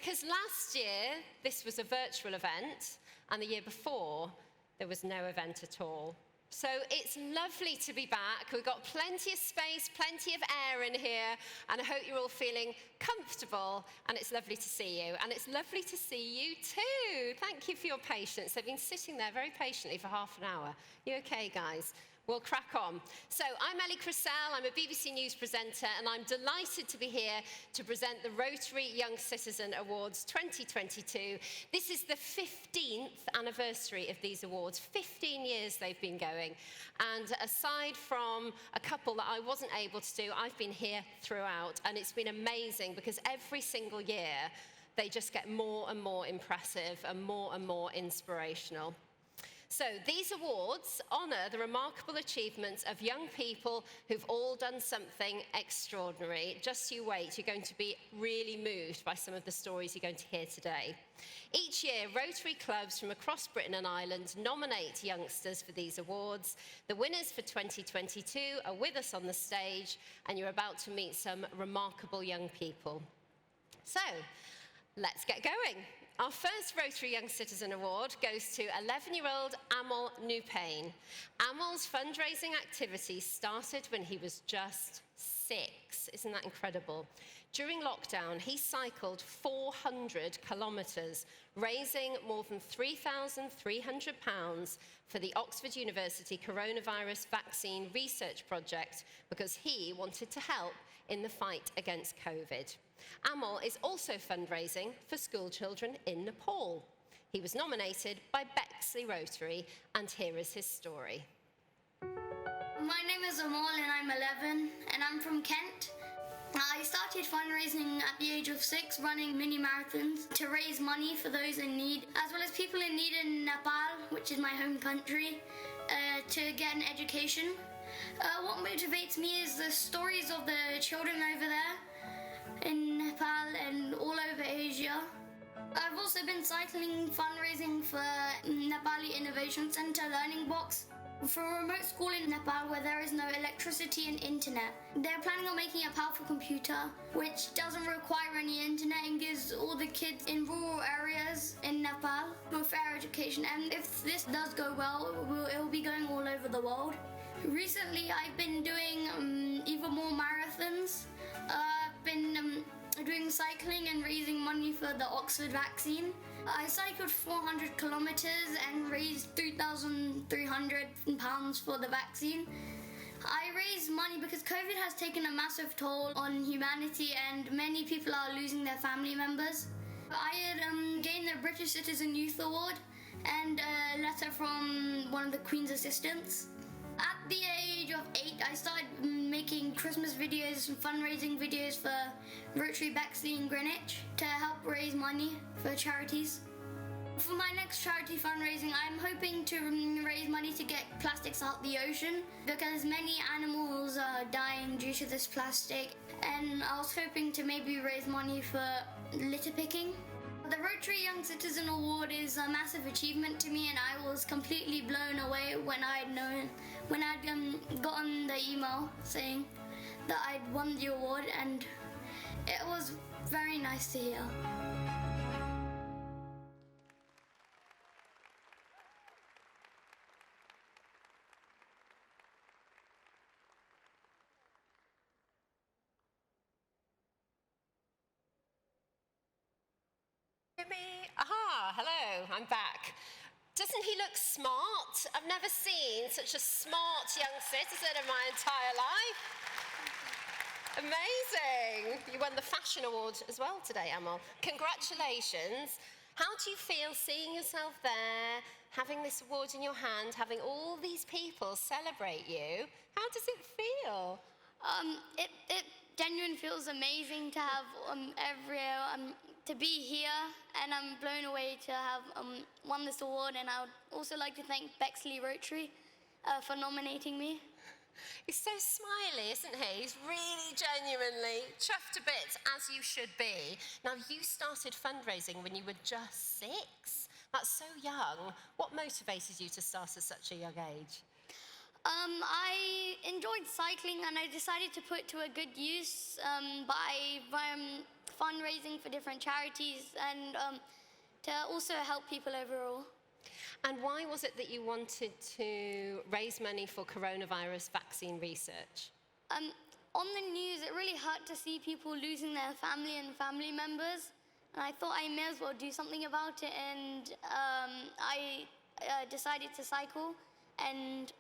because last year this was a virtual event, and the year before there was no event at all. So it's lovely to be back. We've got plenty of space, plenty of air in here, and I hope you're all feeling comfortable, and it's lovely to see you. And it's lovely to see you too. Thank you for your patience. They've been sitting there very patiently for half an hour. You okay, guys? We'll crack on. So I'm Ellie Crissell, I'm a BBC News presenter, and I'm delighted to be here to present the Rotary Young Citizen Awards 2022. This is the 15th anniversary of these awards. 15 years they've been going. And aside from a couple that I wasn't able to do, I've been here throughout, and it's been amazing because every single year they just get more and more impressive and more inspirational. So these awards honour the remarkable achievements of young people who've all done something extraordinary. Just you wait, you're going to be really moved by some of the stories you're going to hear today. Each year, Rotary clubs from across Britain and Ireland nominate youngsters for these awards. The winners for 2022 are with us on the stage, and you're about to meet some remarkable young people. So, let's get going. Our first Rotary Young Citizen Award goes to 11-year-old Amal Newpain. Amal's fundraising activity started when he was just 6. Isn't that incredible? During lockdown, he cycled 400 kilometres, raising more than £3,300 for the Oxford University Coronavirus Vaccine Research Project because he wanted to help in the fight against COVID. Amal is also fundraising for school children in Nepal. He was nominated by Bexley Rotary, and here is his story. My name is Amal and I'm 11 and I'm from Kent. I started fundraising at the age of 6, running mini marathons to raise money for those in need, as well as people in need in Nepal, which is my home country, to get an education. What motivates me is the stories of the children over there in Nepal and all over Asia. I've also been cycling fundraising for Nepali Innovation Center Learning Box for a remote school in Nepal where there is no electricity and internet. They're planning on making a powerful computer which doesn't require any internet and gives all the kids in rural areas in Nepal a fair education. And if this does go well, it will be going all over the world. Recently, I've been doing even more marathons. I've been doing cycling and raising money for the Oxford vaccine. I cycled 400 kilometres and raised £3,300 for the vaccine. I raised money because COVID has taken a massive toll on humanity and many people are losing their family members. I had gained the British Citizen Youth Award and a letter from one of the Queen's assistants. At the age of 8, I started making Christmas videos and fundraising videos for Rotary Bexley in Greenwich to help raise money for charities. For my next charity fundraising, I'm hoping to raise money to get plastics out the ocean because many animals are dying due to this plastic, and I was hoping to maybe raise money for litter picking. The Rotary Young Citizen Award is a massive achievement to me, and I was completely blown away when I'd gotten the email saying that I'd won the award, and it was very nice to hear. Aha, hello, I'm back. Doesn't he look smart? I've never seen such a smart young citizen in my entire life. Amazing. You won the Fashion Award as well today, Amal. Congratulations. How do you feel seeing yourself there, having this award in your hand, having all these people celebrate you? How does it feel? It genuinely feels amazing to have to be here, and I'm blown away to have won this award. And I would also like to thank Bexley Rotary for nominating me. He's so smiley, isn't he? He's really genuinely chuffed to bits, as you should be. Now, you started fundraising when you were just 6. That's so young. What motivated you to start at such a young age? I enjoyed cycling and I decided to put to a good use by fundraising for different charities and to also help people overall. And why was it that you wanted to raise money for coronavirus vaccine research? On the news, it really hurt to see people losing their family and family members. And I thought I may as well do something about it. And I decided to cycle and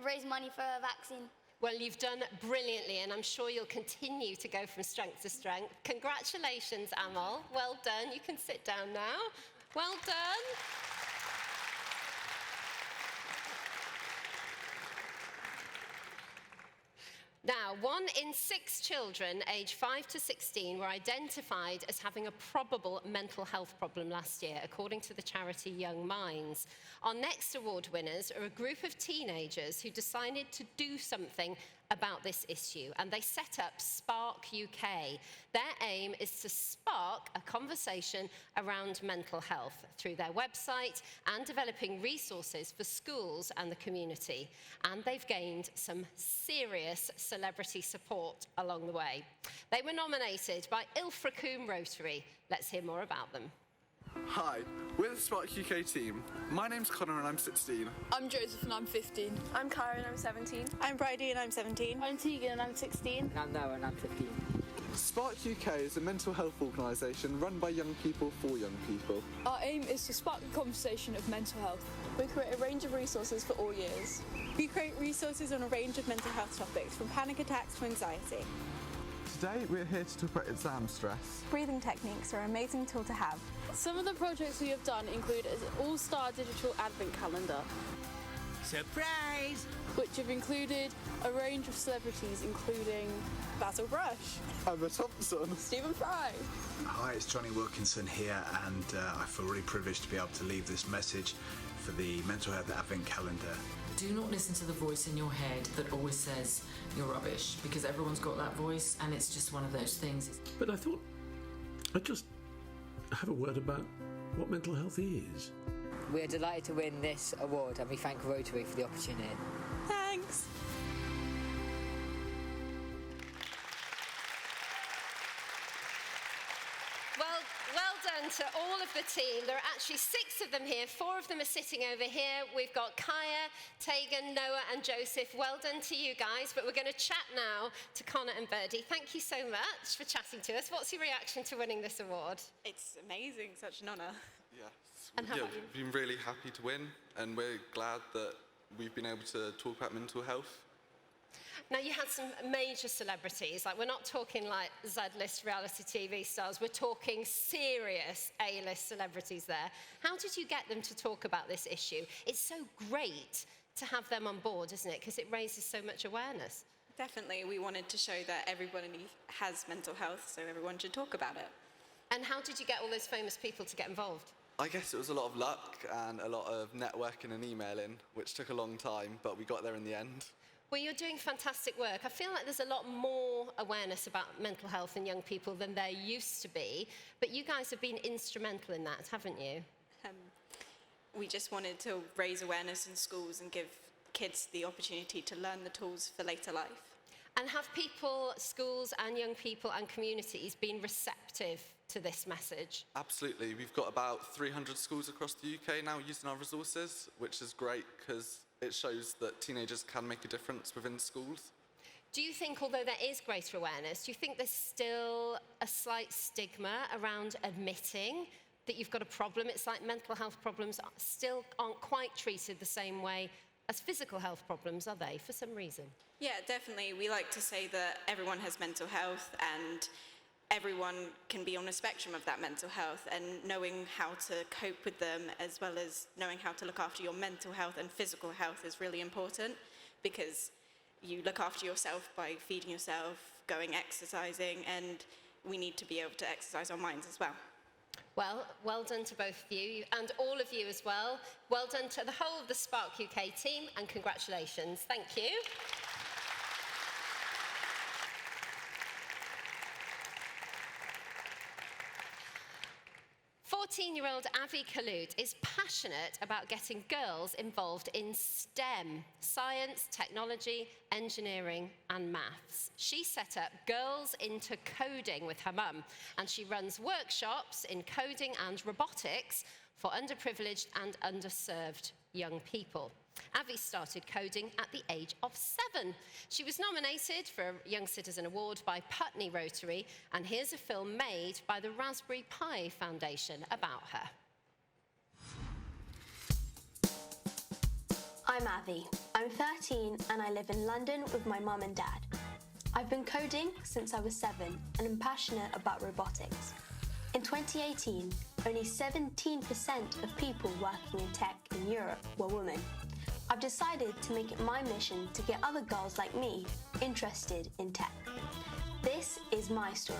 raise money for a vaccine. Well, you've done brilliantly, and I'm sure you'll continue to go from strength to strength. Congratulations, Amal. Well done. You can sit down now. Well done. Now, 1 in 6 children aged 5 to 16 were identified as having a probable mental health problem last year, according to the charity Young Minds. Our next award winners are a group of teenagers who decided to do something about this issue, and they set up Spark UK. Their aim is to spark a conversation around mental health through their website and developing resources for schools and the community. And they've gained some serious celebrity support along the way. They were nominated by Ilfracombe Rotary. Let's hear more about them. Hi, we're the Spark UK team. My name's Connor and I'm 16. I'm Joseph and I'm 15. I'm Cara and I'm 17. I'm Bridie and I'm 17. I'm Tegan and I'm 16. And I'm Noah and I'm 15. Spark UK is a mental health organisation run by young people for young people. Our aim is to spark the conversation of mental health. We create a range of resources for all years. We create resources on a range of mental health topics, from panic attacks to anxiety. Today we're here to talk about exam stress. Breathing techniques are an amazing tool to have. Some of the projects we have done include an all-star digital advent calendar. Surprise! Which have included a range of celebrities, including Basil Brush, Emma Thompson, Stephen Fry. Hi, it's Johnny Wilkinson here, and I feel really privileged to be able to leave this message for the Mental Health Advent Calendar. Do not listen to the voice in your head that always says you're rubbish, because everyone's got that voice and it's just one of those things. But I thought I'd just have a word about what mental health is. We are delighted to win this award and we thank Rotary for the opportunity. Thanks. Well done to all of the team. There are actually 6 of them here. 4 of them are sitting over here. We've got Kaya, Tegan, Noah and Joseph. Well done to you guys. But we're going to chat now to Connor and Birdie. Thank you so much for chatting to us. What's your reaction to winning this award? It's amazing, such an honour. Yes. And how about you? We've been really happy to win, and we're glad that we've been able to talk about mental health. Now, you had some major celebrities. Like, we're not talking like Z-list reality TV stars. We're talking serious A-list celebrities there. How did you get them to talk about this issue? It's so great to have them on board, isn't it? Because it raises so much awareness. Definitely, we wanted to show that everybody has mental health, so everyone should talk about it. And how did you get all those famous people to get involved? I guess it was a lot of luck and a lot of networking and emailing, which took a long time, but we got there in the end. Well, you're doing fantastic work. I feel like there's a lot more awareness about mental health in young people than there used to be, but you guys have been instrumental in that, haven't you? We just wanted to raise awareness in schools and give kids the opportunity to learn the tools for later life. And have people, schools and young people and communities been receptive to this message? Absolutely. We've got about 300 schools across the UK now using our resources, which is great because it shows that teenagers can make a difference within schools. Do you think, although there is greater awareness, do you think there's still a slight stigma around admitting that you've got a problem? It's like mental health problems still aren't quite treated the same way as physical health problems, are they, for some reason? Yeah, definitely. We like to say that everyone has mental health and everyone can be on a spectrum of that mental health, and knowing how to cope with them as well as knowing how to look after your mental health and physical health is really important, because you look after yourself by feeding yourself, going exercising, and we need to be able to exercise our minds as well. Well done to both of you and all of you as well. Well done to the whole of the Spark UK team, and congratulations. Thank you. 14-year-old Avi Khalud is passionate about getting girls involved in STEM, science, technology, engineering and maths. She set up Girls into Coding with her mum, and she runs workshops in coding and robotics for underprivileged and underserved young people. Avi started coding at the age of 7. She was nominated for a Young Citizen Award by Putney Rotary, and here's a film made by the Raspberry Pi Foundation about her. I'm Avi. I'm 13 and I live in London with my mum and dad. I've been coding since I was 7 and I'm passionate about robotics. In 2018, only 17% of people working in tech in Europe were women. I've decided to make it my mission to get other girls like me interested in tech. This is my story.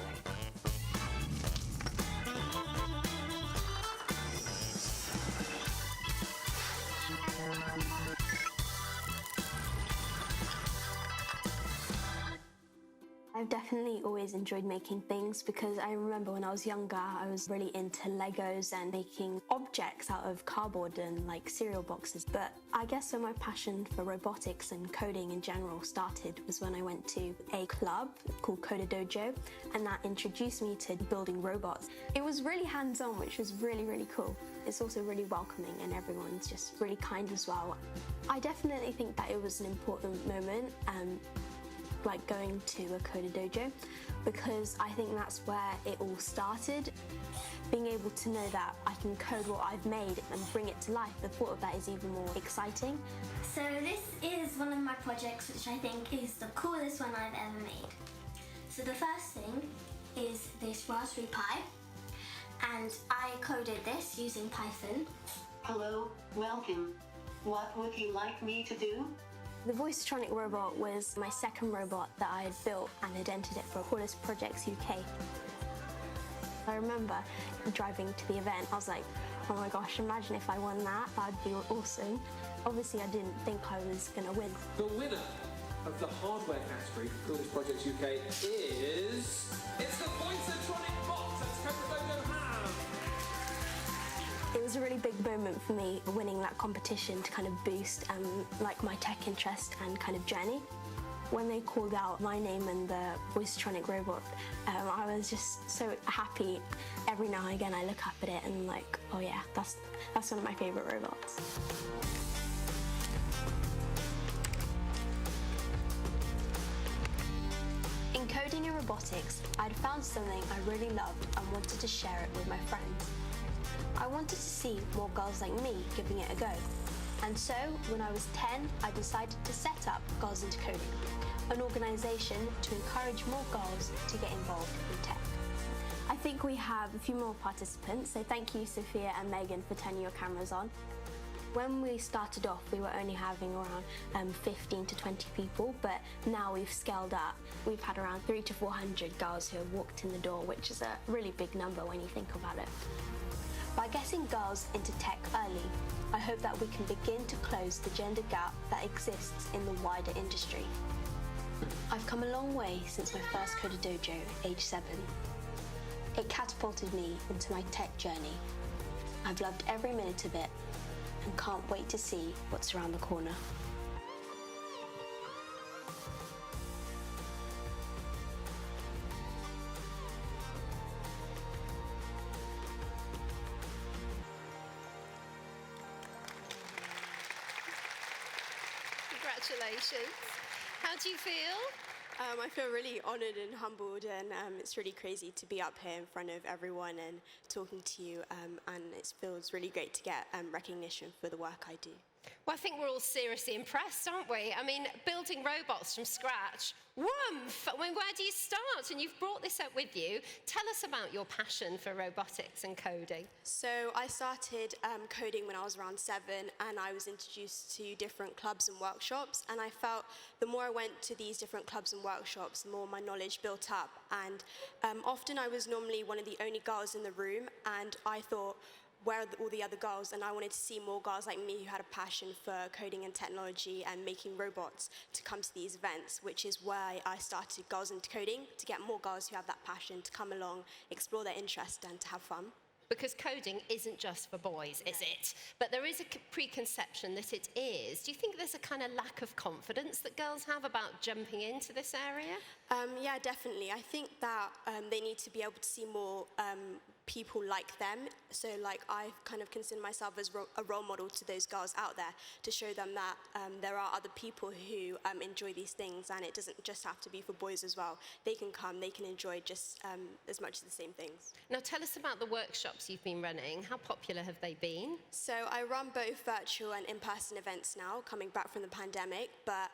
I've definitely always enjoyed making things because I remember when I was younger, I was really into Legos and making objects out of cardboard and like cereal boxes. But I guess where my passion for robotics and coding in general started was when I went to a club called Coder Dojo, and that introduced me to building robots. It was really hands-on, which was really, really cool. It's also really welcoming and everyone's just really kind as well. I definitely think that it was an important moment, like going to a Coder Dojo, because I think that's where it all started. Being able to know that I can code what I've made and bring it to life, the thought of that is even more exciting. So this is one of my projects which I think is the coolest one I've ever made. So the first thing is this Raspberry Pi, and I coded this using Python. Hello, welcome. What would you like me to do? The voice-tronic robot was my second robot that I had built and had entered it for Coolest Projects UK. I remember driving to the event, I was like, oh my gosh, imagine if I won that, that'd be awesome. Obviously I didn't think I was going to win. The winner of the hardware category for Coolest Projects UK is... It's the voice-tronic bot that Kovan Hussein. It was a really big moment for me, winning that competition to kind of boost like my tech interest and kind of journey. When they called out my name and the voice-tronic robot, I was just so happy. Every now and again I look up at it and like, oh yeah, that's one of my favourite robots. In coding and robotics, I'd found something I really loved and wanted to share it with my friends. I wanted to see more girls like me giving it a go. And so, when I was 10, I decided to set up Girls into Coding, an organisation to encourage more girls to get involved in tech. I think we have a few more participants, so thank you Sophia and Megan for turning your cameras on. When we started off, we were only having around 15 to 20 people, but now we've scaled up. We've had around 300 to 400 girls who have walked in the door, which is a really big number when you think about it. By getting girls into tech early, I hope that we can begin to close the gender gap that exists in the wider industry. I've come a long way since my first Coder Dojo, age 7. It catapulted me into my tech journey. I've loved every minute of it and can't wait to see what's around the corner. Congratulations. How do you feel? I feel really honoured and humbled, and it's really crazy to be up here in front of everyone and talking to you, and it feels really great to get recognition for the work I do. Well, I think we're all seriously impressed, aren't we? I mean, building robots from scratch, woomph! I mean, where do you start? And you've brought this up with you. Tell us about your passion for robotics and coding. So I started coding when I was around 7, and I was introduced to different clubs and workshops, and I felt the more I went to these different clubs and workshops, the more my knowledge built up. And often I was normally one of the only girls in the room, and I thought, where are all the other girls? And I wanted to see more girls like me who had a passion for coding and technology and making robots to come to these events, which is why I started Girls into Coding, to get more girls who have that passion to come along, explore their interest and to have fun. because coding isn't just for boys, is it? But there is a preconception that it is. Do you think there's a kind of lack of confidence that girls have about jumping into this area? Yeah, definitely. I think that they need to be able to see more people like them. So like I kind of consider myself as a role model to those girls out there to show them that there are other people who enjoy these things, and it doesn't just have to be for boys as well. They can come, they can enjoy just as much as the same things. Now tell us about the workshops you've been running. How popular have they been? So I run both virtual and in-person events now, coming back from the pandemic, but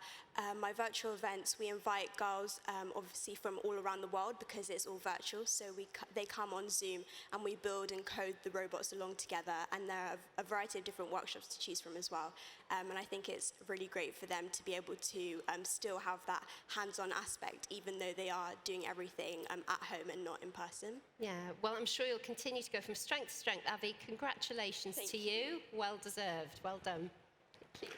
my virtual events, we invite girls obviously from all around the world because it's all virtual, so they come on Zoom and we build and code the robots along together, and there are a variety of different workshops to choose from as well. And I think it's really great for them to be able to still have that hands-on aspect, even though they are doing everything at home and not in person. Yeah, well, I'm sure you'll continue to go from strength to strength. Avi, congratulations to you. Well deserved. Well done. Thank you.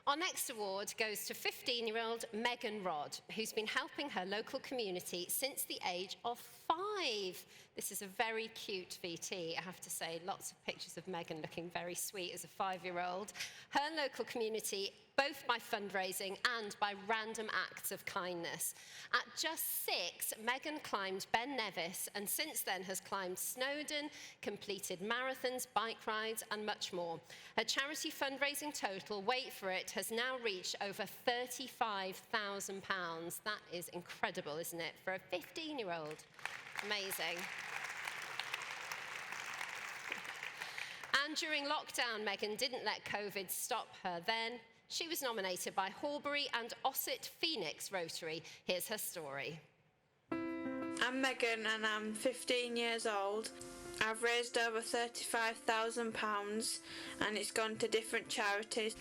Our next award goes to 15-year-old Megan Rodd, who's been helping her local community since the age of 5. This is a very cute VT, I have to say. Lots of pictures of Megan looking very sweet as a 5-year-old. Her local community, both by fundraising and by random acts of kindness. At just 6, Megan climbed Ben Nevis, and since then has climbed Snowdon, completed marathons, bike rides, and much more. Her charity fundraising total, wait for it, has now reached over £35,000. That is incredible, isn't it, for a 15-year-old? Amazing. And during lockdown, Megan didn't let COVID stop her then. She was nominated by Horbury and Ossett Phoenix Rotary. Here's her story. I'm Megan and I'm 15 years old. I've raised over £35,000 and it's gone to different charities.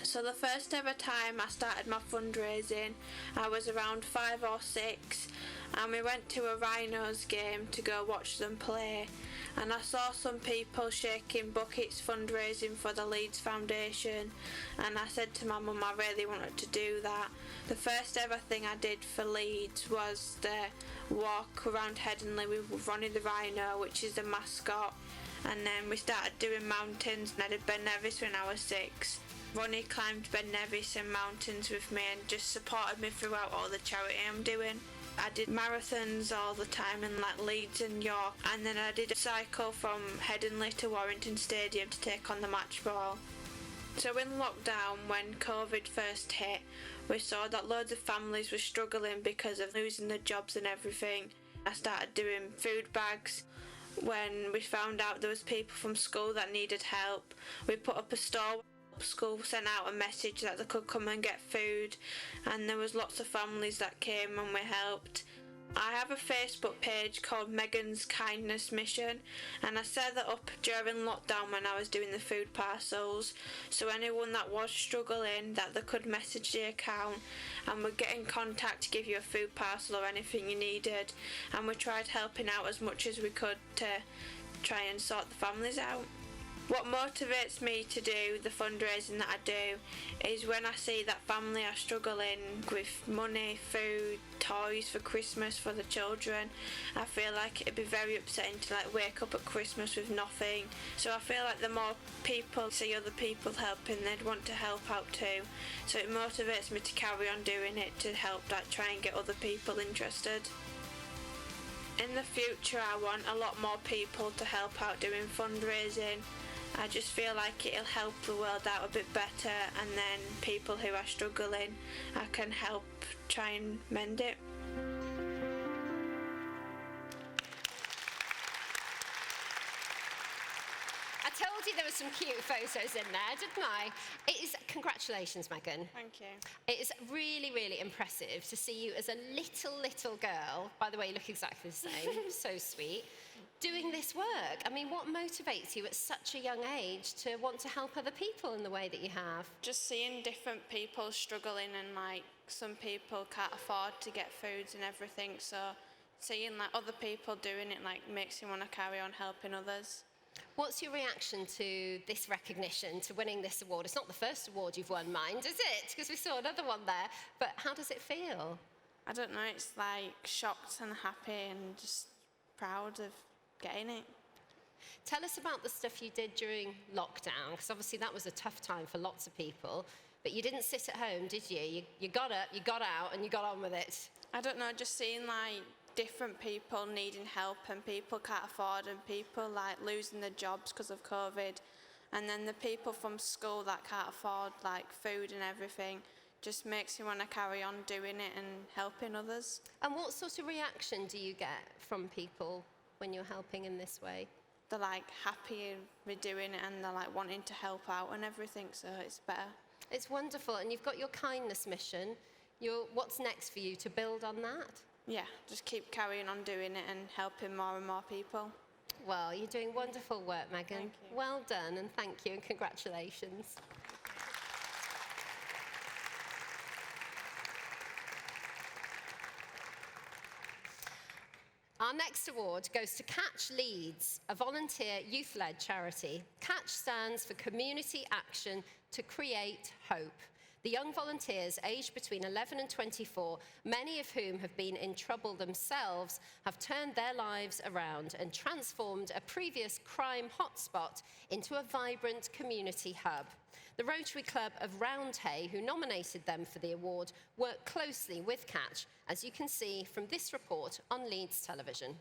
So the first ever time I started my fundraising, I was around 5 or 6, and we went to a Rhinos game to go watch them play, and I saw some people shaking buckets fundraising for the Leeds Foundation, and I said to my mum I really wanted to do that. The first ever thing I did for Leeds was the walk around Headingley with Ronnie the Rhino, which is the mascot, and then we started doing mountains, and I did Ben Nevis when I was 6. Ronnie climbed Ben Nevis and mountains with me and just supported me throughout all the charity I'm doing. I did marathons all the time in like Leeds and York, and then I did a cycle from Headingley to Warrington Stadium to take on the match ball. So in lockdown, when COVID first hit, we saw that loads of families were struggling because of losing their jobs and everything. I started doing food bags. When we found out there was people from school that needed help, we put up a store. School sent out a message that they could come and get food, and there was lots of families that came and we helped. I have a Facebook page called Megan's Kindness Mission, and I set that up during lockdown when I was doing the food parcels, so anyone that was struggling that they could message the account and would get in contact to give you a food parcel or anything you needed, and we tried helping out as much as we could to try and sort the families out. What motivates me to do the fundraising that I do is when I see that family are struggling with money, food, toys for Christmas for the children. I feel like it'd be very upsetting to like wake up at Christmas with nothing. So I feel like the more people see other people helping, they'd want to help out too. So it motivates me to carry on doing it to help like try and get other people interested. In the future, I want a lot more people to help out doing fundraising. I just feel like it'll help the world out a bit better, and then people who are struggling, I can help try and mend it. I told you there were some cute photos in there, didn't I? Congratulations, Megan. Thank you. It is really, really impressive to see you as a little girl. By the way, you look exactly the same. So sweet. Doing this work. I mean, what motivates you at such a young age to want to help other people in the way that you have? Just seeing different people struggling, and like some people can't afford to get foods and everything, so seeing like other people doing it like makes you want to carry on helping others. What's your reaction to this recognition, to winning this award? It's not the first award you've won, mind, is it? Because we saw another one there. But how does it feel? I don't know, it's like shocked and happy and just proud of getting it. Tell us about the stuff you did during lockdown, because obviously that was a tough time for lots of people. But you didn't sit at home, did you? You got up, you got out, and you got on with it. I don't know, just seeing like different people needing help and people can't afford and people like losing their jobs because of COVID. And then the people from school that can't afford like food and everything just makes you want to carry on doing it and helping others. And what sort of reaction do you get from people when you're helping in this way? They're like happy with doing it and they're like wanting to help out and everything, so it's better. It's wonderful, and you've got your kindness mission. What's next for you, to build on that? Yeah, just keep carrying on doing it and helping more and more people. Well, you're doing wonderful work, Megan. Thank you. Well done, and thank you, and congratulations. Our next award goes to Catch Leeds, a volunteer youth-led charity. Catch stands for Community Action to Create Hope. The young volunteers, aged between 11 and 24, many of whom have been in trouble themselves, have turned their lives around and transformed a previous crime hotspot into a vibrant community hub. The Rotary Club of Roundhay, who nominated them for the award, worked closely with Catch, as you can see from this report on Leeds Television.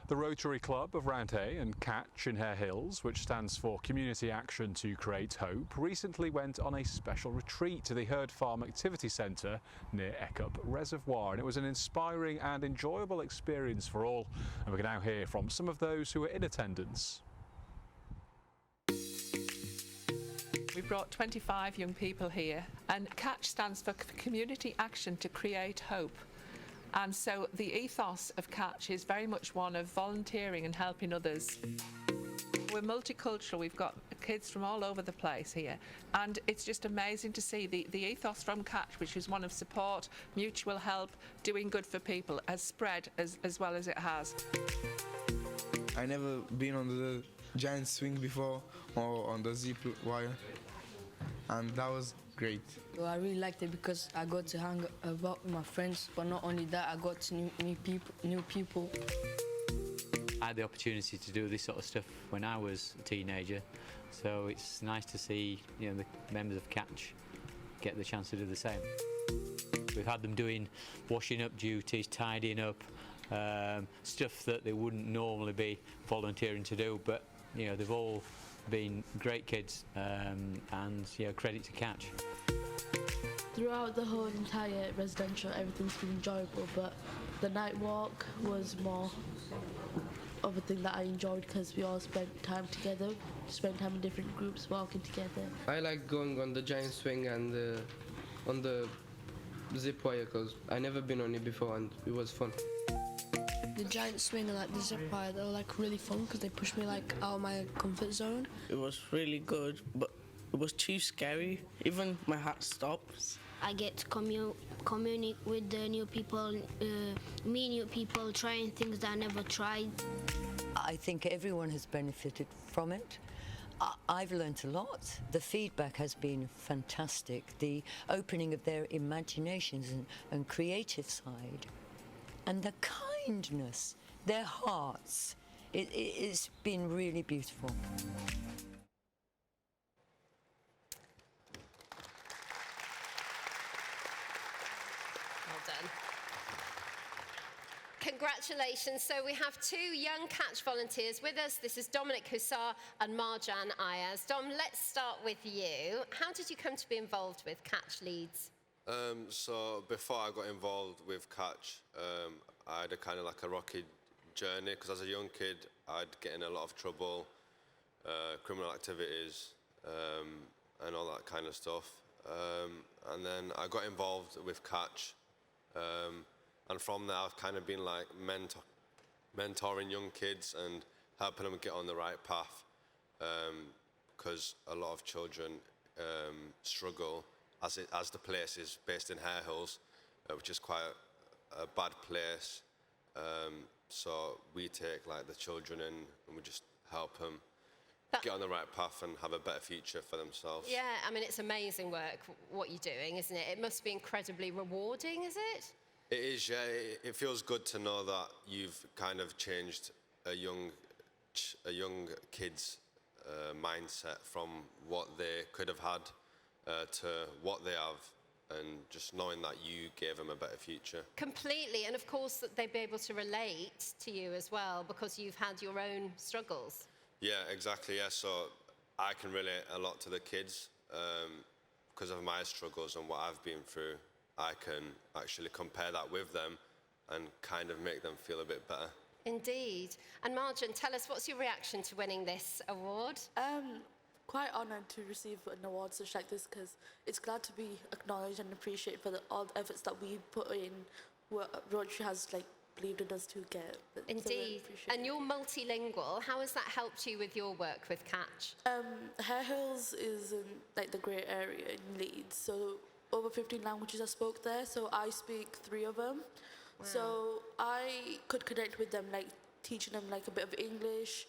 The Rotary Club of Roundhay and Catch in Hare Hills, which stands for Community Action to Create Hope, recently went on a special retreat to the Herd Farm Activity Centre near Eckup Reservoir, and it was an inspiring and enjoyable experience for all. And we can now hear from some of those who were in attendance. We brought 25 young people here, and CATCH stands for Community Action to Create Hope. And so the ethos of CATCH is very much one of volunteering and helping others. We're multicultural, we've got kids from all over the place here, and it's just amazing to see the ethos from CATCH, which is one of support, mutual help, doing good for people, has spread as well as it has. I never been on the giant swing before or on the zip wire, and that was great. Well, I really liked it because I got to hang about with my friends, but not only that, I got to meet new people. I had the opportunity to do this sort of stuff when I was a teenager, so it's nice to see, you know, the members of CATCH get the chance to do the same. We've had them doing washing up duties, tidying up, stuff that they wouldn't normally be volunteering to do, but you know, they've all been great kids, and you know, credit to CATCH. Throughout the whole entire residential, everything's been enjoyable, but the night walk was more of a thing that I enjoyed because we all spent time together, spent time in different groups walking together. I like going on the giant swing and on the zip wire because I never been on it before and it was fun. The giant swing and like the zip wire, they were like really fun because they pushed me like out of my comfort zone. It was really good, but it was too scary. Even my heart stops. I get to communicate with the new people, meet new people, trying things that I never tried. I think everyone has benefited from it. I've learnt a lot. The feedback has been fantastic. The opening of their imaginations and creative side. And the kindness, their hearts. It's been really beautiful. Congratulations. So we have two young CATCH volunteers with us. This is Dominic Hussar and Marjan Ayaz. Dom, let's start with you. How did you come to be involved with CATCH Leeds? So before I got involved with CATCH, I had a kind of like a rocky journey because as a young kid, I'd get in a lot of trouble, criminal activities, and all that kind of stuff. And then I got involved with CATCH. And from there, I've kind of been like mentoring young kids and helping them get on the right path. Because a lot of children struggle, as the place is based in Hare Hills, which is quite a bad place. So we take like the children in and we just help them get on the right path and have a better future for themselves. Yeah, I mean, it's amazing work, what you're doing, isn't it? It must be incredibly rewarding, is it? It is, yeah. It feels good to know that you've kind of changed a young kid's mindset from what they could have had to what they have, and just knowing that you gave them a better future. Completely, and of course that they'd be able to relate to you as well because you've had your own struggles. Yeah, exactly, yeah. So I can relate a lot to the kids because of my struggles and what I've been through. I can actually compare that with them and kind of make them feel a bit better. Indeed. And Marjan, tell us, what's your reaction to winning this award? Quite honoured to receive an award such like this because it's glad to be acknowledged and appreciated for all the efforts that we put in, what Rotary has believed in us to get. Indeed. So and you're multilingual. How has that helped you with your work with Catch? Hare Hills is in the grey area in Leeds, so over 15 languages are spoke there, so I speak 3 of them. Wow. So I could connect with them, teaching them a bit of English,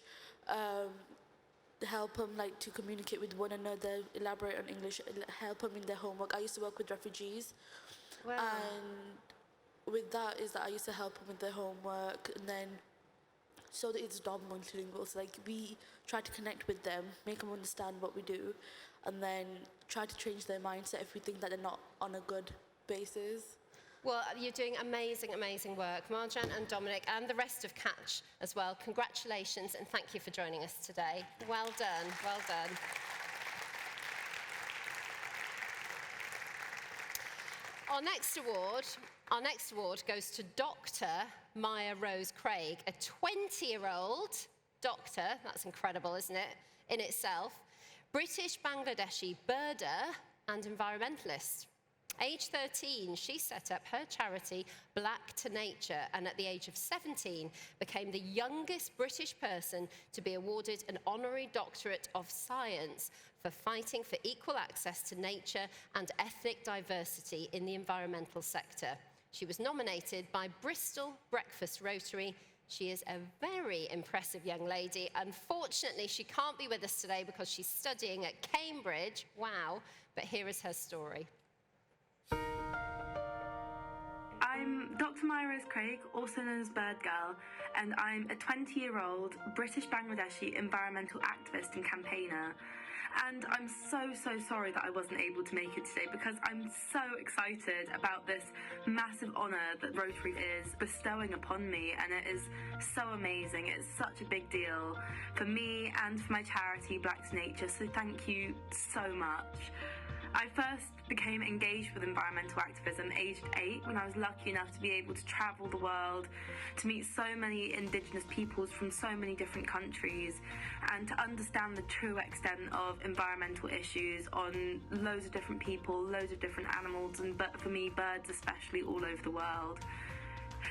help them to communicate with one another, elaborate on English, help them in their homework. I used to work with refugees. Wow. And with that is that I used to help them with their homework, and then so that it's non-multilingual. So we try to connect with them, make them understand what we do, and then try to change their mindset if we think that they're not on a good basis. Well, you're doing amazing, amazing work. Marjan and Dominic and the rest of Catch as well. Congratulations and thank you for joining us today. Well done, well done. Our next award goes to Dr. Maya Rose Craig, a 20-year-old doctor. That's incredible, isn't it, in itself? British Bangladeshi birder and environmentalist. Age 13, she set up her charity Black to Nature, and at the age of 17 became the youngest British person to be awarded an honorary doctorate of science for fighting for equal access to nature and ethnic diversity in the environmental sector. She was nominated by Bristol Breakfast Rotary. She is a very impressive young lady. Unfortunately, she can't be with us today because she's studying at Cambridge. Wow. But here is her story. I'm Dr. Maya Rose Craig, also known as Bird Girl, and I'm a 20-year-old British Bangladeshi environmental activist and campaigner. And I'm so sorry that I wasn't able to make it today because I'm so excited about this massive honour that Rotary is bestowing upon me, and it is so amazing. It's such a big deal for me and for my charity Black to Nature, so thank you so much. I first became engaged with environmental activism aged 8 when I was lucky enough to be able to travel the world, to meet so many Indigenous peoples from so many different countries, and to understand the true extent of environmental issues on loads of different people, loads of different animals, and for me, birds especially, all over the world.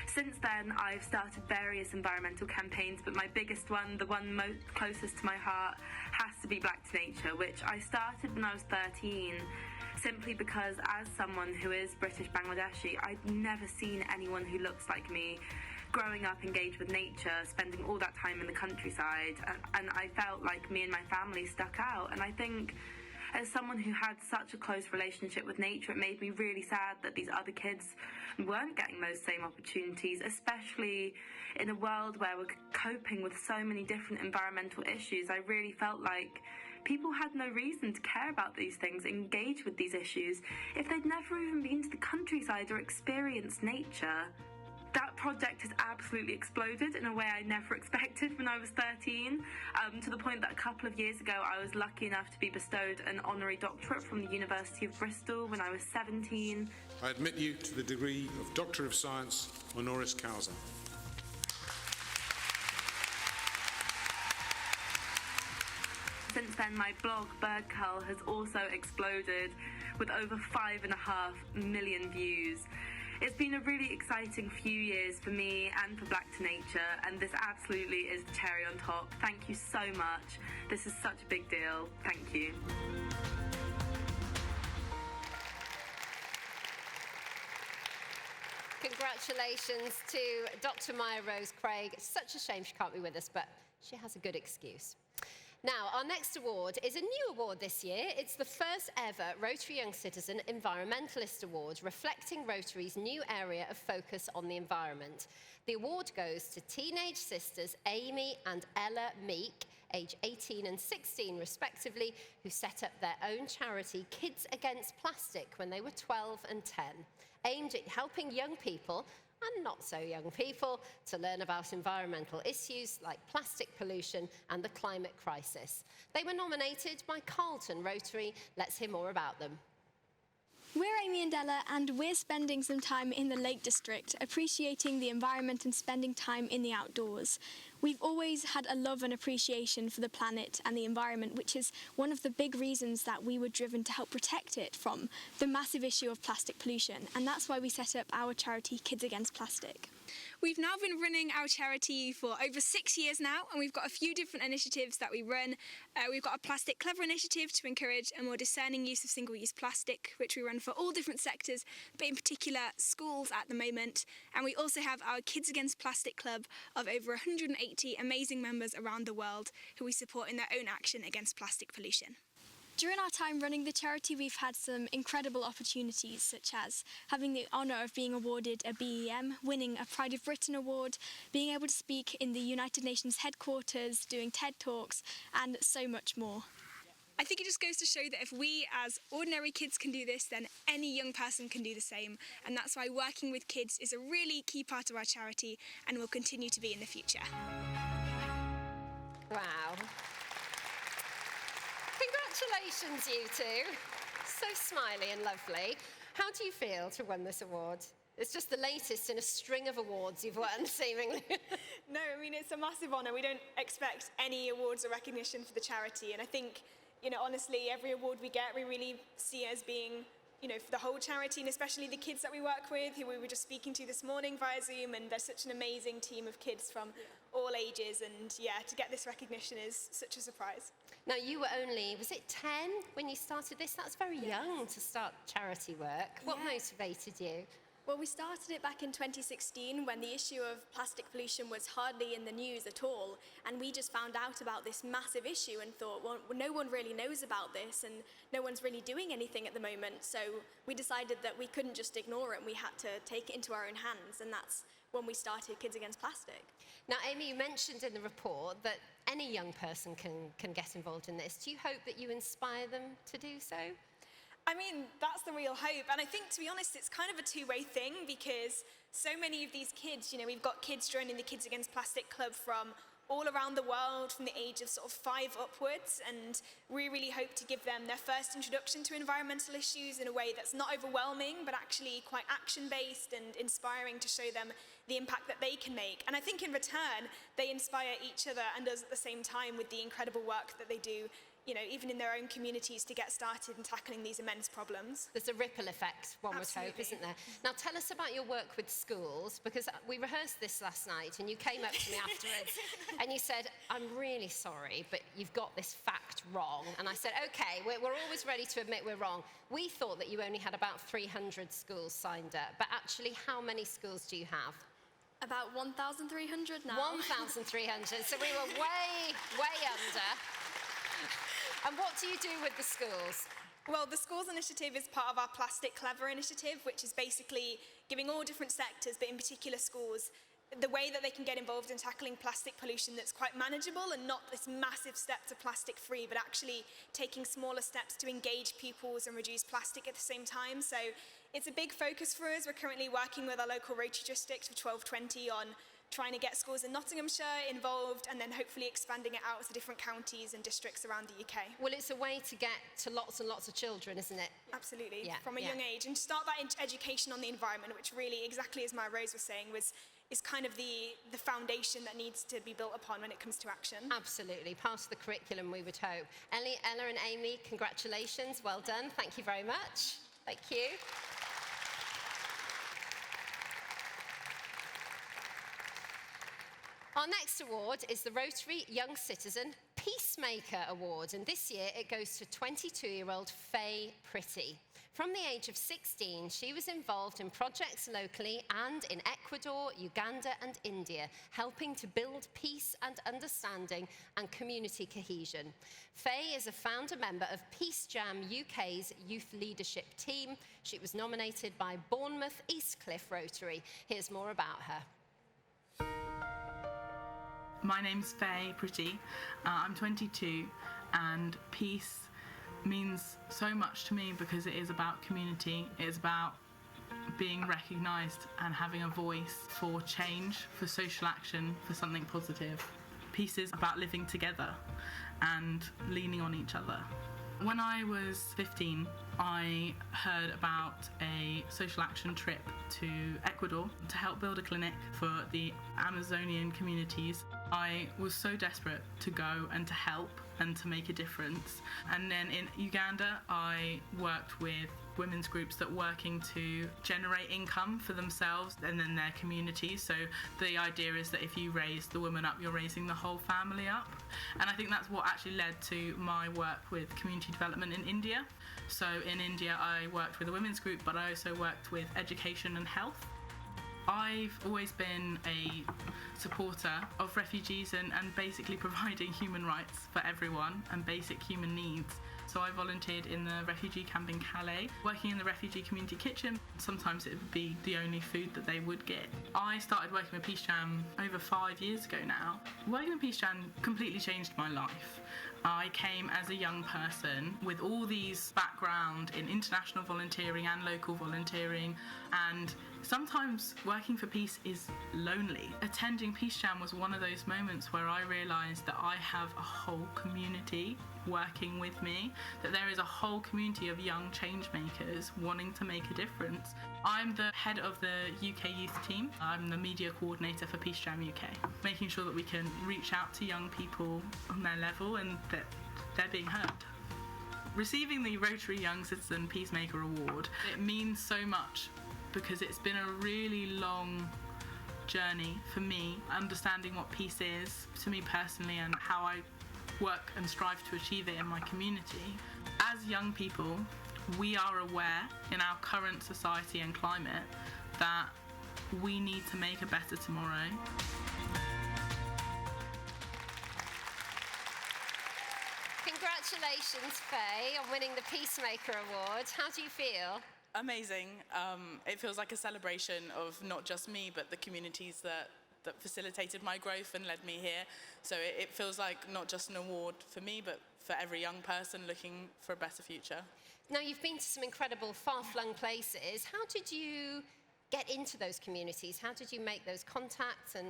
Since then, I've started various environmental campaigns, but my biggest one, the one most closest to my heart, has to be Black to Nature, which I started when I was 13, simply because as someone who is British Bangladeshi, I'd never seen anyone who looks like me growing up engaged with nature, spending all that time in the countryside, and I felt like me and my family stuck out. And I think as someone who had such a close relationship with nature, it made me really sad that these other kids weren't getting those same opportunities, especially in a world where we're coping with so many different environmental issues. I really felt like people had no reason to care about these things, engage with these issues, if they'd never even been to the countryside or experienced nature. That project has absolutely exploded in a way I never expected when I was 13, to the point that a couple of years ago I was lucky enough to be bestowed an honorary doctorate from the University of Bristol when I was 17. I admit you to the degree of Doctor of Science honoris causa. Since then, my blog, Bird Girl, has also exploded with over 5.5 million views. It's been a really exciting few years for me and for Black to Nature, and this absolutely is the cherry on top. Thank you so much. This is such a big deal. Thank you. Congratulations to Dr. Maya Rose Craig. It's such a shame she can't be with us, but she has a good excuse. Now, our next award is a new award this year. It's the first ever Rotary Young Citizen Environmentalist Award, reflecting Rotary's new area of focus on the environment. The award goes to teenage sisters Amy and Ella Meek, age 18 and 16 respectively, who set up their own charity, Kids Against Plastic, when they were 12 and 10, aimed at helping young people and not so young people to learn about environmental issues like plastic pollution and the climate crisis. They were nominated by Carlton Rotary. Let's hear more about them. We're Amy and Ella, and we're spending some time in the Lake District, appreciating the environment and spending time in the outdoors. We've always had a love and appreciation for the planet and the environment, which is one of the big reasons that we were driven to help protect it from the massive issue of plastic pollution, and that's why we set up our charity Kids Against Plastic. We've now been running our charity for over 6 years now, and we've got a few different initiatives that we run. We've got a Plastic Clever initiative to encourage a more discerning use of single-use plastic, which we run for all different sectors, but in particular schools at the moment. And we also have our Kids Against Plastic Club of over 180 amazing members around the world who we support in their own action against plastic pollution. During our time running the charity, we've had some incredible opportunities, such as having the honour of being awarded a BEM, winning a Pride of Britain award, being able to speak in the United Nations headquarters, doing TED Talks, and so much more. I think it just goes to show that if we as ordinary kids can do this, then any young person can do the same. And that's why working with kids is a really key part of our charity and will continue to be in the future. Wow. Congratulations, you two. So smiley and lovely. How do you feel to win this award? It's just the latest in a string of awards you've won, seemingly. No, I mean, it's a massive honour. We don't expect any awards or recognition for the charity. And I think, honestly, every award we get, we really see as being, for the whole charity, and especially the kids that we work with, who we were just speaking to this morning via Zoom. And there's such an amazing team of kids from all ages. And to get this recognition is such a surprise. Now, you were only, was it 10 when you started this? That's very young to start charity work. What motivated you? Well, we started it back in 2016 when the issue of plastic pollution was hardly in the news at all, and we just found out about this massive issue and thought, well, no one really knows about this and no one's really doing anything at the moment, so we decided that we couldn't just ignore it and we had to take it into our own hands, and that's when we started Kids Against Plastic. Now, Amy, you mentioned in the report that any young person can get involved in this. Do you hope that you inspire them to do so? I mean, that's the real hope. And I think, to be honest, it's kind of a two-way thing, because so many of these kids, we've got kids joining the Kids Against Plastic Club from all around the world, from the age of sort of 5 upwards, and we really hope to give them their first introduction to environmental issues in a way that's not overwhelming, but actually quite action-based and inspiring, to show them the impact that they can make. And I think in return, they inspire each other and us at the same time with the incredible work that they do, even in their own communities, to get started in tackling these immense problems. There's a ripple effect, one would hope, isn't there? Now, tell us about your work with schools, because we rehearsed this last night and you came up to me afterwards and you said, I'm really sorry, but you've got this fact wrong. And I said, okay, we're always ready to admit we're wrong. We thought that you only had about 300 schools signed up, but actually, how many schools do you have? About 1,300 now. 1,300, so we were way under. And what do you do with the schools? Well, the Schools Initiative is part of our Plastic Clever initiative, which is basically giving all different sectors, but in particular schools, the way that they can get involved in tackling plastic pollution that's quite manageable and not this massive step to plastic free, but actually taking smaller steps to engage pupils and reduce plastic at the same time. So it's a big focus for us. We're currently working with our local Rotary district of 1220 on trying to get schools in Nottinghamshire involved, and then hopefully expanding it out to different counties and districts around the UK. Well, it's a way to get to lots and lots of children, isn't it? Absolutely, from a young age, and start that education on the environment, which really, exactly as Maya Rose was saying, is kind of the foundation that needs to be built upon when it comes to action. Absolutely, part of the curriculum, we would hope. Ella and Amy, congratulations, well done, thank you very much. Thank you. Our next award is the Rotary Young Citizen Peacemaker Award, and this year it goes to 22-year-old Faye Pretty. From the age of 16, she was involved in projects locally and in Ecuador, Uganda and India, helping to build peace and understanding and community cohesion. Faye is a founder member of Peace Jam UK's youth leadership team. She was nominated by Bournemouth Eastcliff Rotary. Here's more about her. My name's Faye Pretty. I'm 22, and peace means so much to me because it is about community. It is about being recognised and having a voice for change, for social action, for something positive. Peace is about living together and leaning on each other. When I was 15, I heard about a social action trip to Ecuador to help build a clinic for the Amazonian communities. I was so desperate to go and to help and to make a difference. And then in Uganda, I worked with women's groups that working to generate income for themselves and then their communities. So the idea is that if you raise the woman up, you're raising the whole family up. And I think that's what actually led to my work with community development in India. So in India, I worked with a women's group, but I also worked with education and health. I've always been a supporter of refugees and basically providing human rights for everyone and basic human needs. So I volunteered in the refugee camp in Calais, working in the refugee community kitchen. Sometimes it would be the only food that they would get. I started working with Peace Jam over 5 years ago now. Working with Peace Jam completely changed my life. I came as a young person with all these background in international volunteering and local volunteering, and sometimes working for peace is lonely. Attending Peace Jam was one of those moments where I realised that I have a whole community working with me, that there is a whole community of young change makers wanting to make a difference. I'm the head of the UK youth team. I'm the media coordinator for Peace Jam UK, making sure that we can reach out to young people on their level and that they're being heard. Receiving the Rotary Young Citizen Peacemaker Award, it means so much because it's been a really long journey for me, understanding what peace is to me personally and how I work and strive to achieve it in my community. As young people, we are aware in our current society and climate that we need to make a better tomorrow. Congratulations, Faye, on winning the Peacemaker Award. How do you feel? Amazing. It feels like a celebration of not just me, but the communities that facilitated my growth and led me here. So it feels like not just an award for me, but for every young person looking for a better future. Now, you've been to some incredible far-flung places. How did you get into those communities? How did you make those contacts and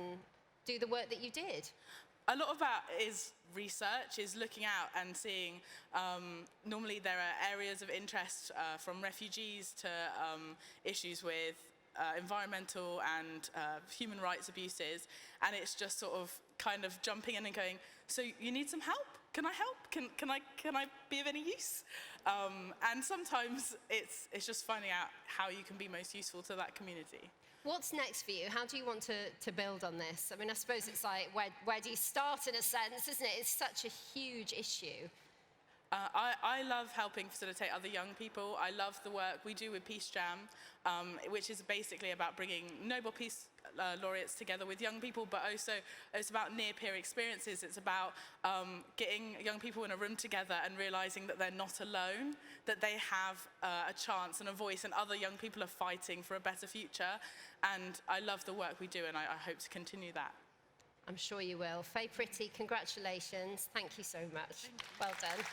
do the work that you did? A lot of that is research, is looking out and seeing, normally there are areas of interest from refugees to issues with environmental and human rights abuses, and it's just sort of kind of jumping in and going, so you need some help? Can I help? Can I be of any use? And sometimes it's just finding out how you can be most useful to that community. What's next for you? How do you want to build on this? I mean, I suppose it's like, where do you start in a sense, isn't it? It's such a huge issue. I love helping facilitate other young people. I love the work we do with Peace Jam, which is basically about bringing Nobel Peace laureates together with young people, but also it's about near-peer experiences. It's about getting young people in a room together and realising that they're not alone, that they have a chance and a voice, and other young people are fighting for a better future. And I love the work we do, and I hope to continue that. I'm sure you will. Faye Pretty, congratulations. Thank you so much. Well done.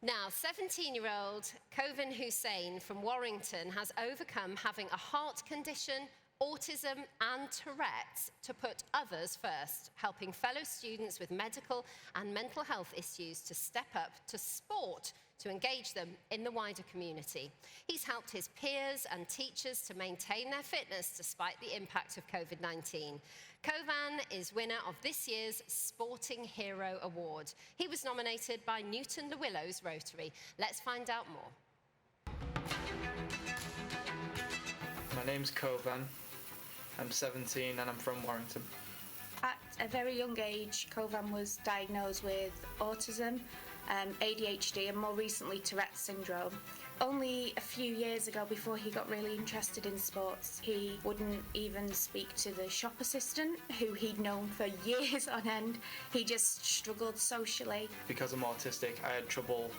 Now, 17-year-old Kovan Hussein from Warrington has overcome having a heart condition, autism and Tourette's to put others first, helping fellow students with medical and mental health issues to step up to sport to engage them in the wider community. He's helped his peers and teachers to maintain their fitness despite the impact of COVID-19. Kovan is winner of this year's Sporting Hero Award. He was nominated by Newton Le Willow's Rotary. Let's find out more. My name's Kovan. I'm 17 and I'm from Warrington. At a very young age, Kovan was diagnosed with autism, ADHD, and more recently Tourette's syndrome. Only a few years ago, before he got really interested in sports, he wouldn't even speak to the shop assistant, who he'd known for years on end. He just struggled socially. Because I'm autistic, I had trouble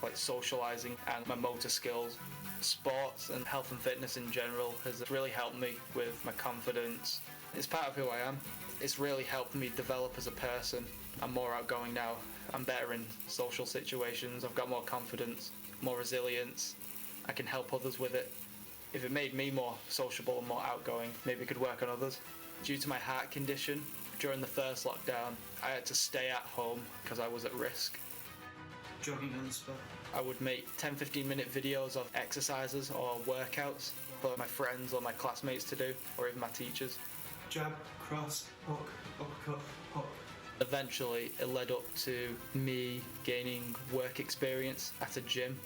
socialising and my motor skills. Sports and health and fitness in general has really helped me with my confidence. It's part of who I am. It's really helped me develop as a person. I'm more outgoing now. I'm better in social situations. I've got more confidence, more resilience. I can help others with it. If it made me more sociable and more outgoing, maybe it could work on others. Due to my heart condition, during the first lockdown, I had to stay at home because I was at risk. Jogging on the spot. I would make 10-15 minute videos of exercises or workouts for my friends or my classmates to do, or even my teachers. Jab, cross, hook, uppercut, hook. Eventually, it led up to me gaining work experience at a gym.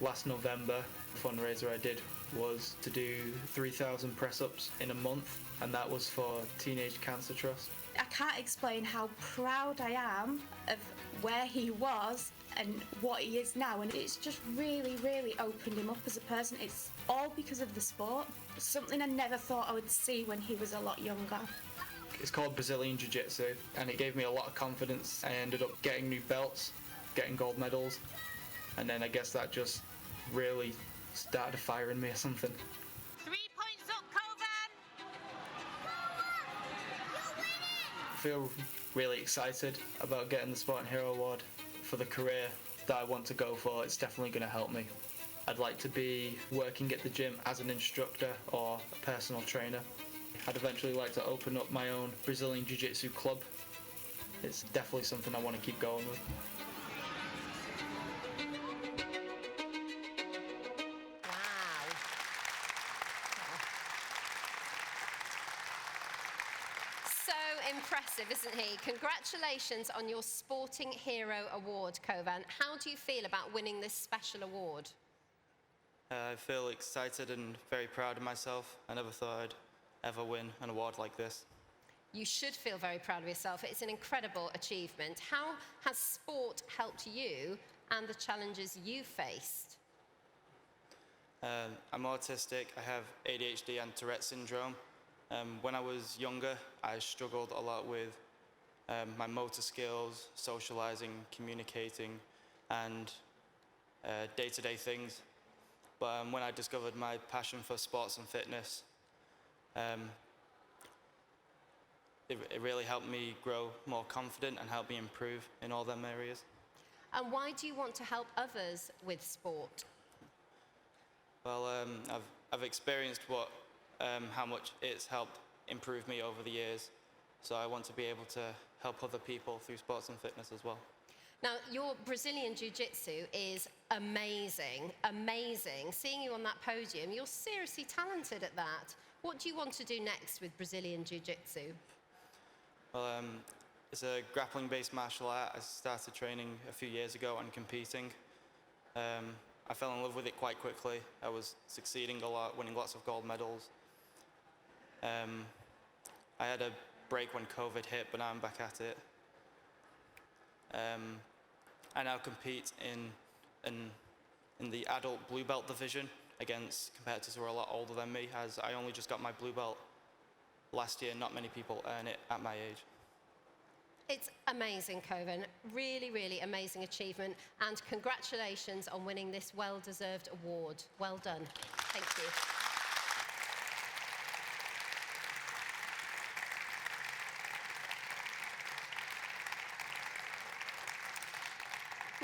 Last November, the fundraiser I did was to do 3,000 press-ups in a month, and that was for Teenage Cancer Trust. I can't explain how proud I am of where he was and what he is now, and it's just really, really opened him up as a person. It's all because of the sport, something I never thought I would see when he was a lot younger. It's called Brazilian Jiu-Jitsu, and it gave me a lot of confidence. I ended up getting new belts, getting gold medals, and then I guess that just really started a fire in me or something. 3 points up, Kovan! I feel really excited about getting the Sport and Hero Award. For the career that I want to go for, it's definitely going to help me. I'd like to be working at the gym as an instructor or a personal trainer. I'd eventually like to open up my own Brazilian Jiu-Jitsu club. It's definitely something I want to keep going with. Impressive, isn't he? Congratulations on your Sporting Hero Award, Kovan. How do you feel about winning this special award? I feel excited and very proud of myself. I never thought I'd ever win an award like this. You should feel very proud of yourself. It's an incredible achievement. How has sport helped you and the challenges you faced? I'm autistic. I have ADHD and Tourette's syndrome. When I was younger, I struggled a lot with my motor skills, socializing, communicating, and day-to-day things. But when I discovered my passion for sports and fitness, it really helped me grow more confident and help me improve in all them areas. And why do you want to help others with sport? Well, I've experienced how much it's helped improve me over the years. So I want to be able to help other people through sports and fitness as well. Now, your Brazilian Jiu-Jitsu is amazing, amazing. Seeing you on that podium, you're seriously talented at that. What do you want to do next with Brazilian Jiu-Jitsu? Well, it's a grappling-based martial art. I started training a few years ago and competing. I fell in love with it quite quickly. I was succeeding a lot, winning lots of gold medals. I had a break when COVID hit, but now I'm back at it. I now compete in the adult blue belt division against competitors who are a lot older than me, as I only just got my blue belt last year. Not many people earn it at my age. It's amazing, Kovan. Really, really amazing achievement. And congratulations on winning this well-deserved award. Well done. Thank you.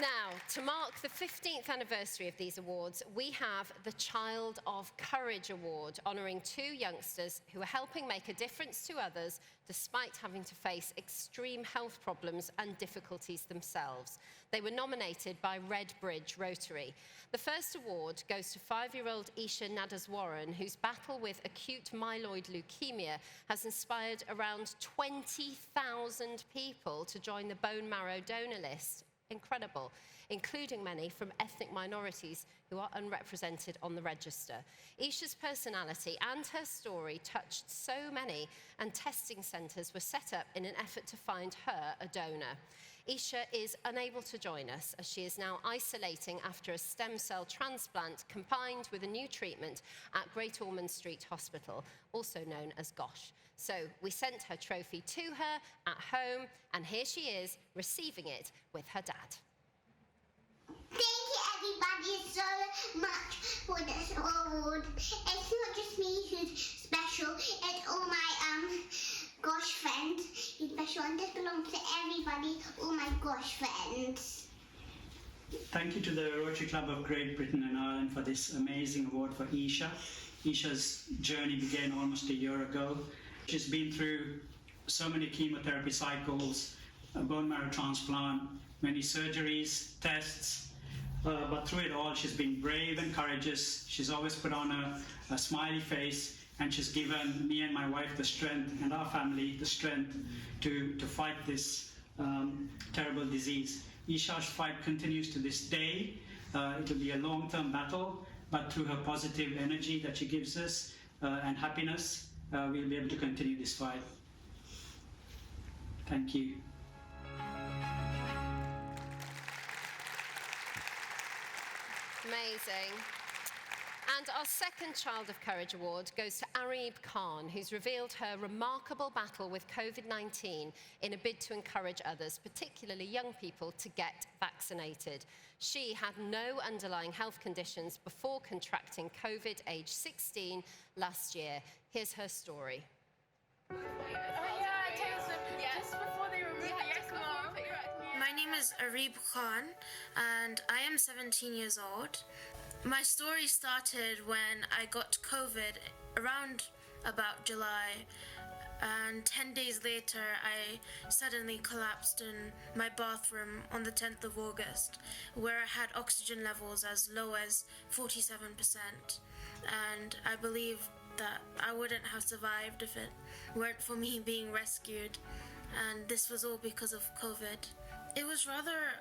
Now, to mark the 15th anniversary of these awards, we have the Child of Courage Award, honouring 2 youngsters who are helping make a difference to others despite having to face extreme health problems and difficulties themselves. They were nominated by Redbridge Rotary. The first award goes to 5-year-old Isha Nadaswaran, whose battle with acute myeloid leukemia has inspired around 20,000 people to join the bone marrow donor list. incredible, including many from ethnic minorities who are unrepresented on the register. Isha's personality and her story touched so many, and testing centres were set up in an effort to find her a donor. Isha is unable to join us as she is now isolating after a stem cell transplant combined with a new treatment at Great Ormond Street Hospital, also known as GOSH. So we sent her trophy to her at home, and here she is receiving it with her dad. Thank you everybody so much for this award. It's not just me who's special, it's all my GOSH friends who's special, and this belongs to everybody, all my GOSH friends. Thank you to the Rotary Club of Great Britain and Ireland for this amazing award for Isha. Isha's journey began almost a year ago. She's been through so many chemotherapy cycles, a bone marrow transplant, many surgeries, tests, but through it all she's been brave and courageous. She's always put on a smiley face, and she's given me and my wife the strength, and our family the strength to fight this terrible disease. Isha's fight continues to this day. It will be a long-term battle, but through her positive energy that she gives us and happiness, we'll be able to continue this fight. Thank you. Amazing. And our second Child of Courage award goes to Arib Khan, who's revealed her remarkable battle with COVID-19 in a bid to encourage others, particularly young people, to get vaccinated. She had no underlying health conditions before contracting COVID, age 16, last year. Here's her story. My name is Arib Khan, and I am 17 years old. My story started when I got COVID around about July, and 10 days later I suddenly collapsed in my bathroom on the 10th of August, where I had oxygen levels as low as 47%, and I believe that I wouldn't have survived if it weren't for me being rescued, and this was all because of COVID. It was rather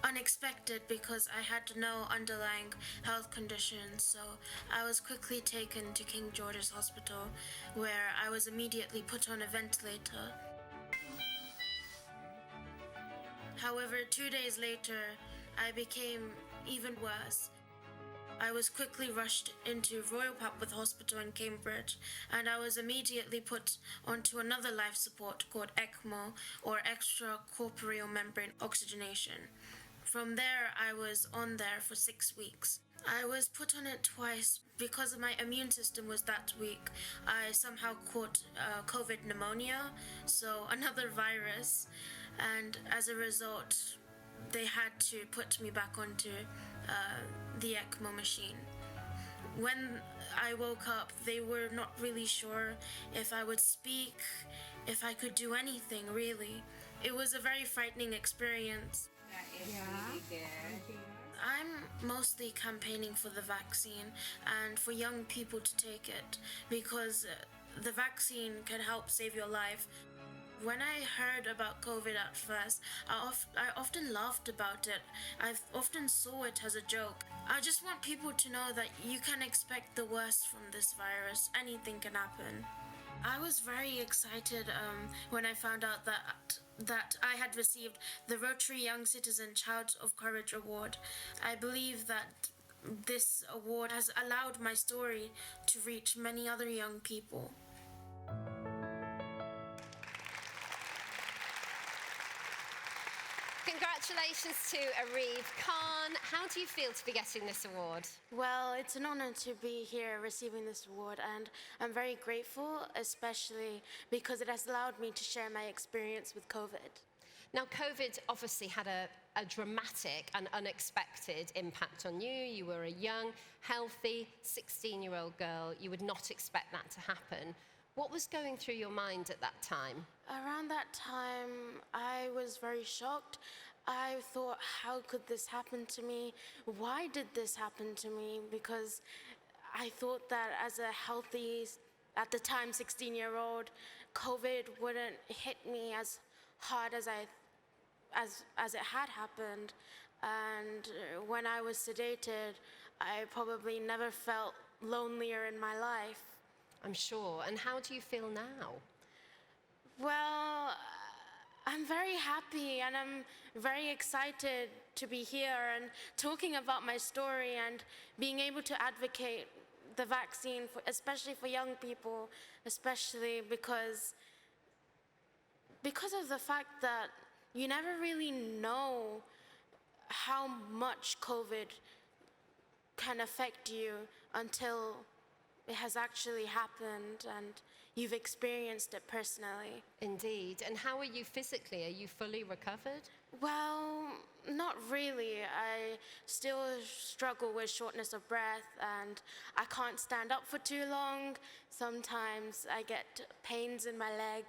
unexpected because I had no underlying health conditions, so I was quickly taken to King George's Hospital, where I was immediately put on a ventilator. However, 2 days later, I became even worse. I was quickly rushed into Royal Papworth Hospital in Cambridge, and I was immediately put onto another life support called ECMO, or extracorporeal membrane oxygenation. From there, I was on there for 6 weeks. I was put on it twice because my immune system was that weak. I somehow caught COVID pneumonia, so another virus, and as a result, they had to put me back onto the ECMO machine. When I woke up, they were not really sure if I would speak, if I could do anything, really. It was a very frightening experience. Really good. I'm mostly campaigning for the vaccine and for young people to take it because the vaccine can help save your life. When I heard about COVID at first, I often laughed about it. I often saw it as a joke. I just want people to know that you can expect the worst from this virus. Anything can happen. I was very excited when I found out that I had received the Rotary Young Citizen Child of Courage Award. I believe that this award has allowed my story to reach many other young people. Congratulations to Arib Khan. How do you feel to be getting this award? Well, it's an honor to be here receiving this award, and I'm very grateful, especially because it has allowed me to share my experience with COVID. Now, COVID obviously had a dramatic and unexpected impact on you. You were a young, healthy, 16-year-old girl. You would not expect that to happen. What was going through your mind at that time? Around that time, I was very shocked. I thought, how could this happen to me? Why did this happen to me? Because I thought that as a healthy, at the time, 16-year-old, COVID wouldn't hit me as hard as I as it had happened. And when I was sedated, I probably never felt lonelier in my life. I'm sure. And how do you feel now? Well, I'm very happy and I'm very excited to be here and talking about my story and being able to advocate the vaccine, especially for young people, especially because of the fact that you never really know how much COVID can affect you until it has actually happened and you've experienced it personally. Indeed. And how are you physically? Are you fully recovered? Well, not really. I still struggle with shortness of breath and I can't stand up for too long. Sometimes I get pains in my leg.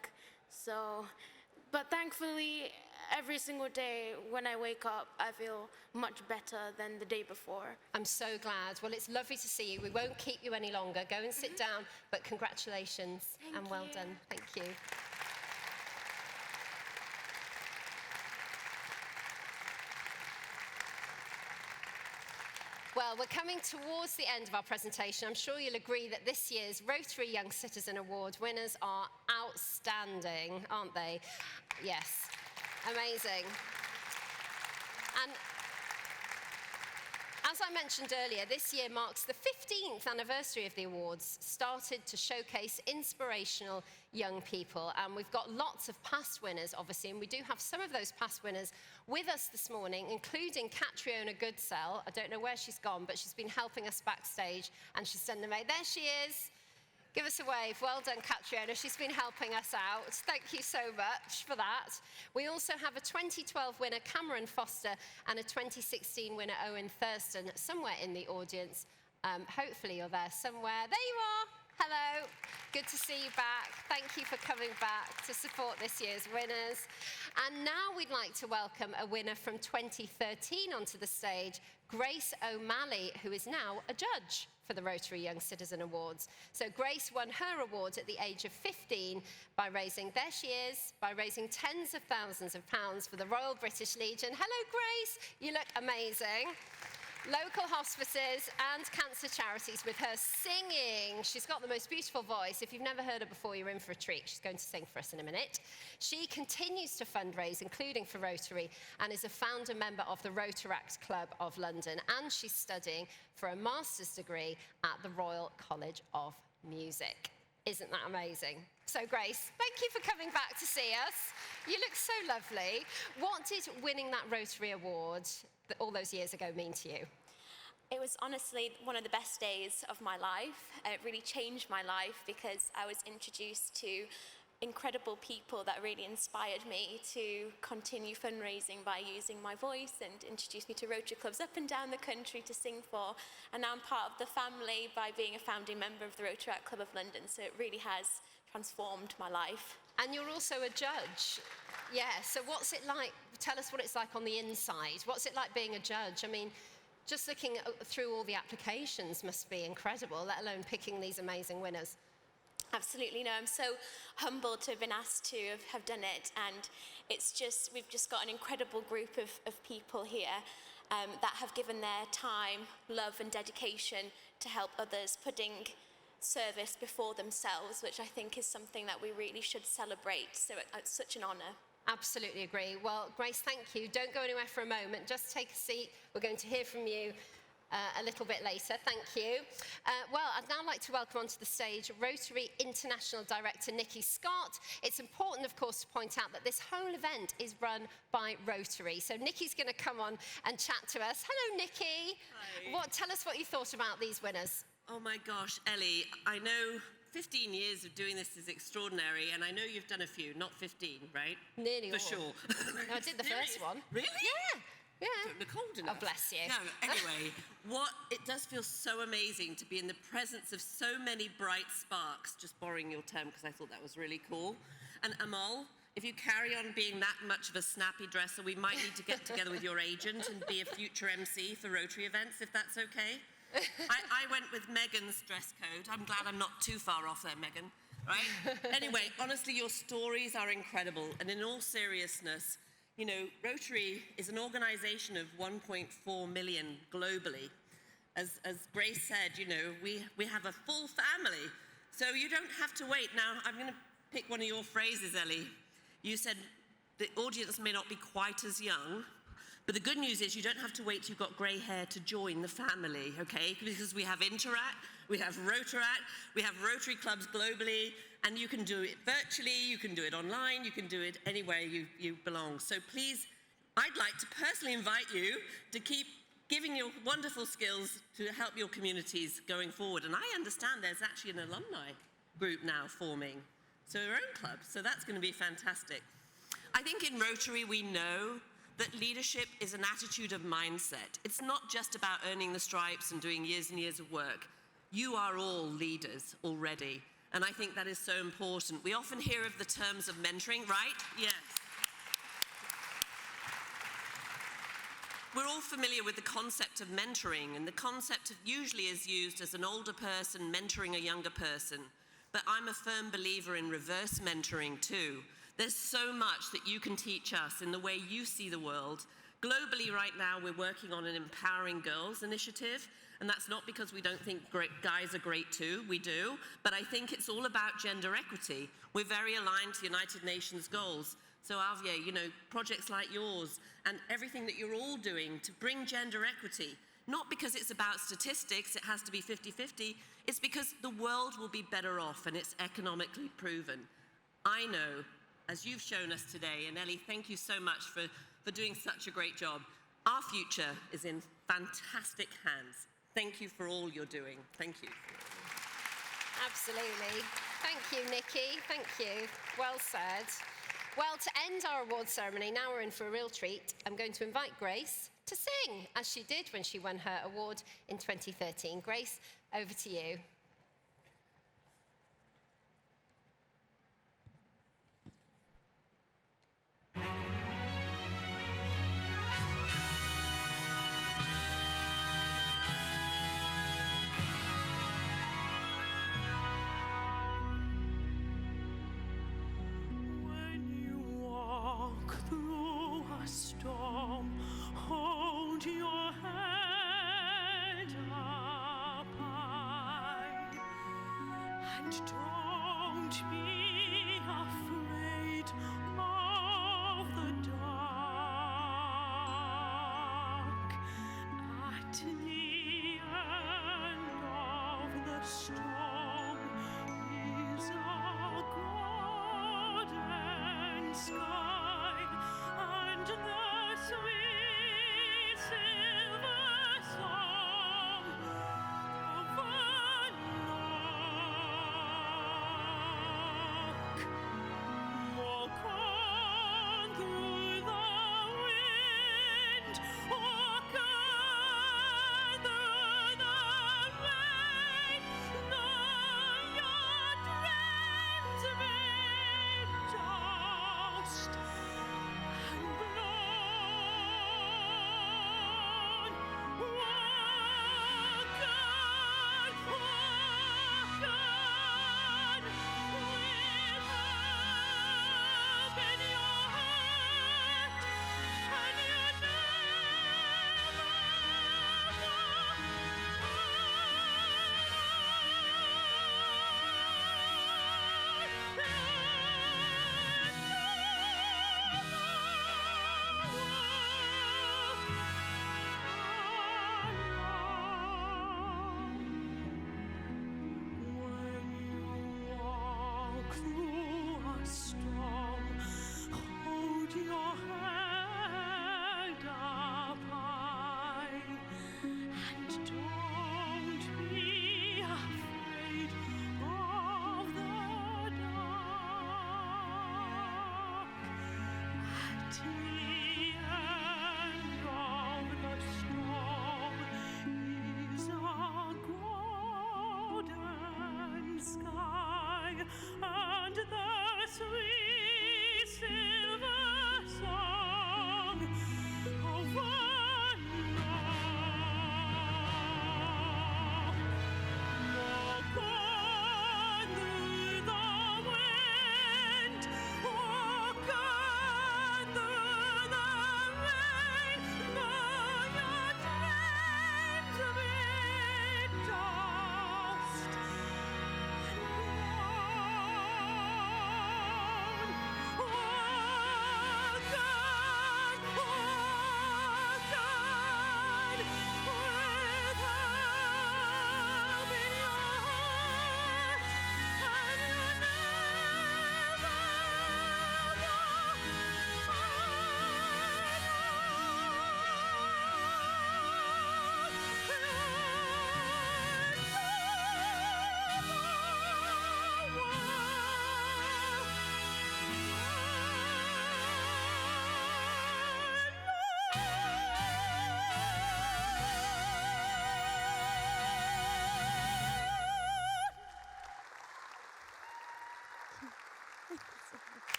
But thankfully, every single day when I wake up, I feel much better than the day before. I'm so glad. Well, it's lovely to see you. We won't keep you any longer. Go and sit down, but congratulations and well done. Thank you. Well, we're coming towards the end of our presentation. I'm sure you'll agree that this year's Rotary Young Citizen Award winners are outstanding, aren't they? Yes, amazing. And as I mentioned earlier, this year marks the 15th anniversary of the awards, started to showcase inspirational young people. And we've got lots of past winners, obviously, and we do have some of those past winners with us this morning, including Catriona Goodsell. I don't know where she's gone, but she's been helping us backstage, and she's done amazing. There she is. Give us a wave. Well done, Catriona. She's been helping us out. Thank you so much for that. We also have a 2012 winner, Cameron Foster, and a 2016 winner, Owen Thurston, somewhere in the audience. Hopefully you're there somewhere. There you are. Hello. Good to see you back. Thank you for coming back to support this year's winners. And now we'd like to welcome a winner from 2013 onto the stage, Grace O'Malley, who is now a judge for the Rotary Young Citizen Awards. So Grace won her award at the age of 15 by raising, there she is, by raising tens of thousands of pounds for the Royal British Legion. Hello, Grace. You look amazing. Local hospices and cancer charities with her singing. She's got the most beautiful voice. If you've never heard her before, you're in for a treat. She's going to sing for us in a minute. She continues to fundraise, including for Rotary, and is a founder member of the Rotaract Club of London. And she's studying for a master's degree at the Royal College of Music. Isn't that amazing? So, Grace, thank you for coming back to see us. You look so lovely. What did winning that Rotary Award all those years ago mean to you? It was honestly one of the best days of my life. It really changed my life because I was introduced to incredible people that really inspired me to continue fundraising by using my voice and introduced me to Rotary clubs up and down the country to sing for. And now I'm part of the family by being a founding member of the Rotary Club of London. So it really has transformed my life. And you're also a judge. Yeah, so what's it like? Tell us what it's like on the inside. What's it like being a judge? I mean, just looking through all the applications must be incredible, let alone picking these amazing winners. Absolutely, no, I'm so humbled to have been asked to have done it, and we've just got an incredible group of people here that have given their time, love and dedication to help others, putting service before themselves, which I think is something that we really should celebrate, so it's such an honour. Absolutely agree. Well, Grace, thank you. Don't go anywhere for a moment. Just take a seat. We're going to hear from you a little bit later. Thank you. Well, I'd now like to welcome onto the stage Rotary International Director Nikki Scott. It's important, of course, to point out that this whole event is run by Rotary. So Nikki's going to come on and chat to us. Hello, Nikki. Hi. Tell us what you thought about these winners. Oh my gosh, Ellie, I know 15 years of doing this is extraordinary, and I know you've done a few, not 15, right? Nearly For all. sure. No, I did the first one. Really? Yeah. Don't look old enough. Oh, bless you. No, anyway, it does feel so amazing to be in the presence of so many bright sparks, just borrowing your term because I thought that was really cool. And Amal, if you carry on being that much of a snappy dresser, we might need to get together with your agent and be a future MC for Rotary events, if that's okay. I went with Megan's dress code. I'm glad I'm not too far off there, Megan. Right? Anyway, honestly, your stories are incredible. And in all seriousness, You know, Rotary is an organization of 1.4 million globally. As Grace said, you know, we have a full family, so you don't have to wait. Now, I'm going to pick one of your phrases, Ellie. You said the audience may not be quite as young, but the good news is you don't have to wait till you've got grey hair to join the family, okay? Because we have Interact, we have Rotaract, we have Rotary clubs globally, and you can do it virtually, you can do it online, you can do it anywhere you belong. So please, I'd like to personally invite you to keep giving your wonderful skills to help your communities going forward. And I understand there's actually an alumni group now forming, so our own club, so that's going to be fantastic. I think in Rotary we know that leadership is an attitude of mindset. It's not just about earning the stripes and doing years and years of work. You are all leaders already, and I think that is so important. We often hear of the terms of mentoring, right? Yes. We're all familiar with the concept of mentoring, and the concept usually is used as an older person mentoring a younger person. But I'm a firm believer in reverse mentoring too. There's so much that you can teach us in the way you see the world. Globally right now, we're working on an Empowering Girls initiative, and that's not because we don't think guys are great too, we do, but I think it's all about gender equity. We're very aligned to the United Nations goals. So Avi, you know, projects like yours and everything that you're all doing to bring gender equity, not because it's about statistics, it has to be 50-50, it's because the world will be better off and it's economically proven. I know, as you've shown us today, and Ellie, thank you so much for doing such a great job. Our future is in fantastic hands. Thank you for all you're doing. Thank you. Absolutely. Thank you, Nikki. Thank you. Well said. Well, to end our award ceremony, now we're in for a real treat. I'm going to invite Grace to sing, as she did when she won her award in 2013. Grace, over to you. Storm, hold your head up high, and don't be afraid of the dark. At the end of the storm is a golden sky, and the sweet silver song of a lark. Walk on through the wind, walk on through the rain, no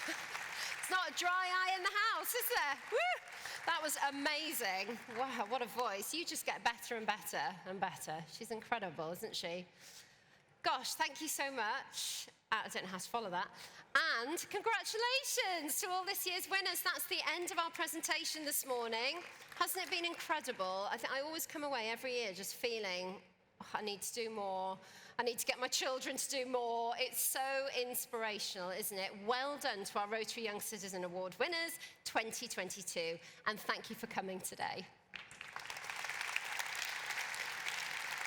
It's not a dry eye in the house, is there? Woo! That was amazing. Wow, what a voice. You just get better and better and better. She's incredible, isn't she? Gosh, thank you so much. I don't know how to follow that. And congratulations to all this year's winners. That's the end of our presentation this morning. Hasn't it been incredible? I always come away every year just feeling, oh, I need to do more. I need to get my children to do more. It's so inspirational, isn't it? Well done to our Rotary Young Citizen Award winners 2022. And thank you for coming today.